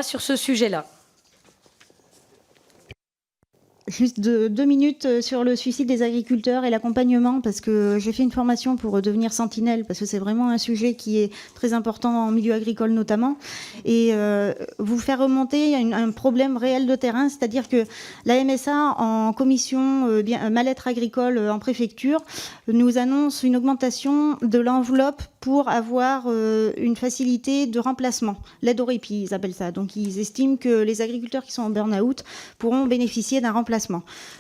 sur ce sujet-là. Juste 2 minutes sur le suicide des agriculteurs et l'accompagnement, parce que j'ai fait une formation pour devenir sentinelle, parce que c'est vraiment un sujet qui est très important en milieu agricole notamment, et vous faire remonter un problème réel de terrain, c'est-à-dire que la MSA en commission mal-être agricole en préfecture nous annonce une augmentation de l'enveloppe pour avoir une facilité de remplacement, l'aide au répit, ils appellent ça. Donc ils estiment que les agriculteurs qui sont en burn-out pourront bénéficier d'un remplacement.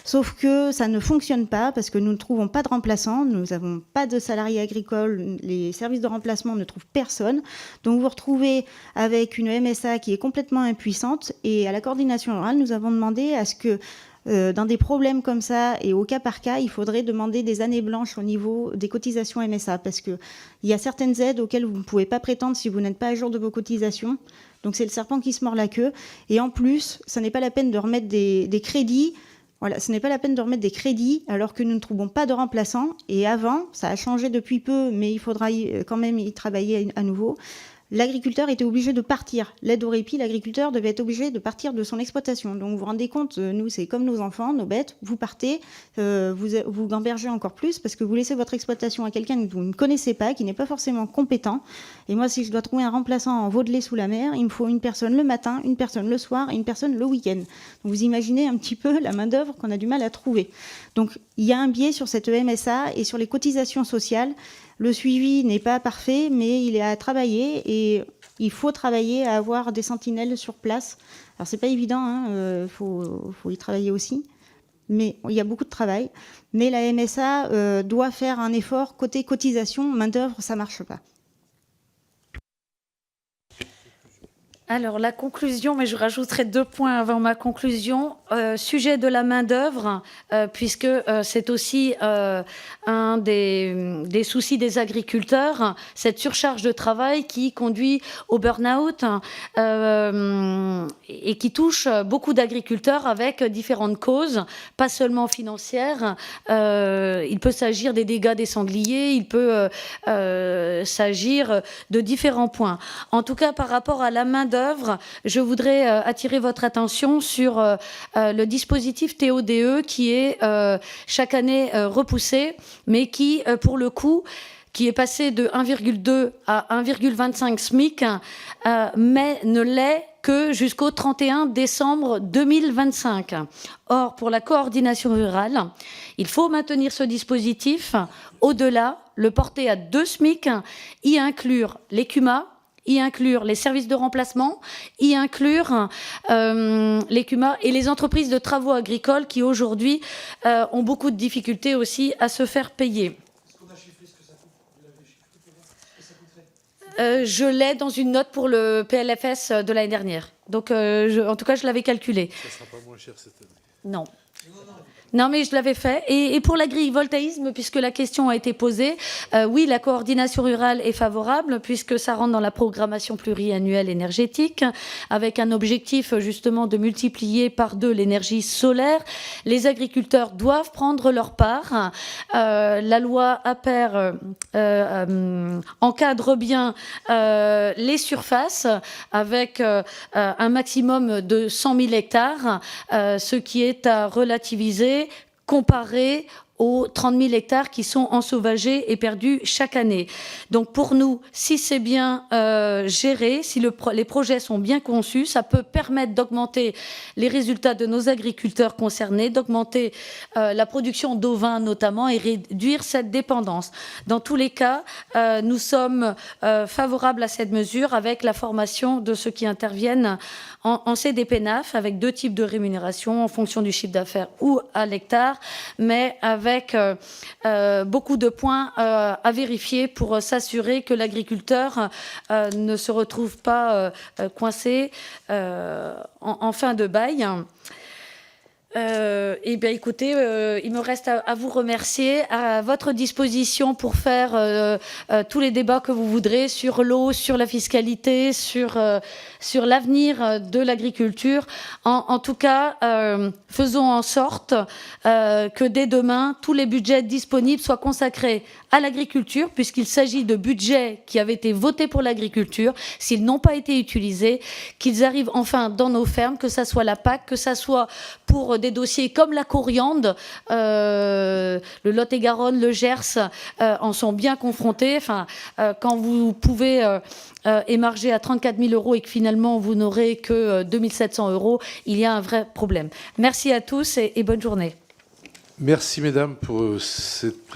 Sauf que ça ne fonctionne pas parce que nous ne trouvons pas de remplaçants, nous n'avons pas de salariés agricoles, les services de remplacement ne trouvent personne. Donc vous vous retrouvez avec une MSA qui est complètement impuissante, et à la coordination rurale, nous avons demandé à ce que dans des problèmes comme ça et au cas par cas, il faudrait demander des années blanches au niveau des cotisations MSA, parce qu'il y a certaines aides auxquelles vous ne pouvez pas prétendre si vous n'êtes pas à jour de vos cotisations. Donc c'est le serpent qui se mord la queue. Et en plus, ça n'est pas la peine de remettre des crédits. Voilà, ce n'est pas la peine de remettre des crédits alors que nous ne trouvons pas de remplaçants. Et avant, ça a changé depuis peu, mais il faudra quand même y travailler à nouveau. L'agriculteur était obligé de partir. L'aide au répit, l'agriculteur devait être obligé de partir de son exploitation. Donc vous vous rendez compte, nous, c'est comme nos enfants, nos bêtes. Vous partez, vous gambergez encore plus parce que vous laissez votre exploitation à quelqu'un que vous ne connaissez pas, qui n'est pas forcément compétent. Et moi, si je dois trouver un remplaçant en veau de lait sous la mer, il me faut une personne le matin, une personne le soir et une personne le week-end. Donc vous imaginez un petit peu la main-d'œuvre qu'on a du mal à trouver. Donc il y a un biais sur cette MSA et sur les cotisations sociales. Le suivi n'est pas parfait, mais il est à travailler et il faut travailler à avoir des sentinelles sur place. Alors, c'est pas évident, faut y travailler aussi, mais il y a beaucoup de travail. Mais la MSA doit faire un effort côté cotisation, main-d'œuvre, ça marche pas. Alors, la conclusion, mais je rajouterai 2 points avant ma conclusion. Sujet de la main-d'œuvre, puisque c'est aussi un des soucis des agriculteurs, cette surcharge de travail qui conduit au burn-out et qui touche beaucoup d'agriculteurs avec différentes causes, pas seulement financières. Il peut s'agir des dégâts des sangliers, il peut s'agir de différents points. En tout cas, par rapport à la main-d'œuvre, je voudrais attirer votre attention sur le dispositif TODE qui est chaque année repoussé, mais qui, pour le coup, qui est passé de 1,2 à 1,25 SMIC, mais ne l'est que jusqu'au 31 décembre 2025. Or, pour la coordination rurale, il faut maintenir ce dispositif, au-delà, le porter à 2 SMIC, y inclure les CUMA, y inclure les services de remplacement, y inclure les CUMA et les entreprises de travaux agricoles qui aujourd'hui ont beaucoup de difficultés aussi à se faire payer. Est-ce qu'on a chiffré ce que ça coûte ? Vous l'avez chiffré, ce que ça coûterait ? Je l'ai dans une note pour le PLFS de l'année dernière. Donc, en tout cas, je l'avais calculé. Ça ne sera pas moins cher cette année. Non. Non, mais je l'avais fait. Et pour l'agrivoltaïsme, puisque la question a été posée, oui, la coordination rurale est favorable, puisque ça rentre dans la programmation pluriannuelle énergétique, avec un objectif justement de multiplier par 2 l'énergie solaire. Les agriculteurs doivent prendre leur part. La loi APER encadre bien les surfaces avec un maximum de 100 000 hectares, ce qui est à relativiser comparé aux 30 000 hectares qui sont ensauvagés et perdus chaque année. Donc pour nous, si c'est bien géré, si les projets sont bien conçus, ça peut permettre d'augmenter les résultats de nos agriculteurs concernés, d'augmenter la production d'ovins notamment et réduire cette dépendance. Dans tous les cas, nous sommes favorables à cette mesure avec la formation de ceux qui interviennent en CDPNAF avec 2 types de rémunération en fonction du chiffre d'affaires ou à l'hectare, mais avec beaucoup de points à vérifier pour s'assurer que l'agriculteur ne se retrouve pas coincé en fin de bail. Eh bien, écoutez, il me reste à vous remercier, à votre disposition pour faire tous les débats que vous voudrez sur l'eau, sur la fiscalité, sur l'avenir de l'agriculture. En tout cas, faisons en sorte que dès demain, tous les budgets disponibles soient consacrés à l'agriculture, puisqu'il s'agit de budgets qui avaient été votés pour l'agriculture. S'ils n'ont pas été utilisés, qu'ils arrivent enfin dans nos fermes, que ça soit la PAC, que ça soit pour des dossiers comme la coriandre, le Lot-et-Garonne, le Gers en sont bien confrontés. Enfin, quand vous pouvez émarger à 34 000 € et que finalement vous n'aurez que 2 700 €, il y a un vrai problème. Merci à tous et bonne journée. Merci, mesdames, pour cette présentation.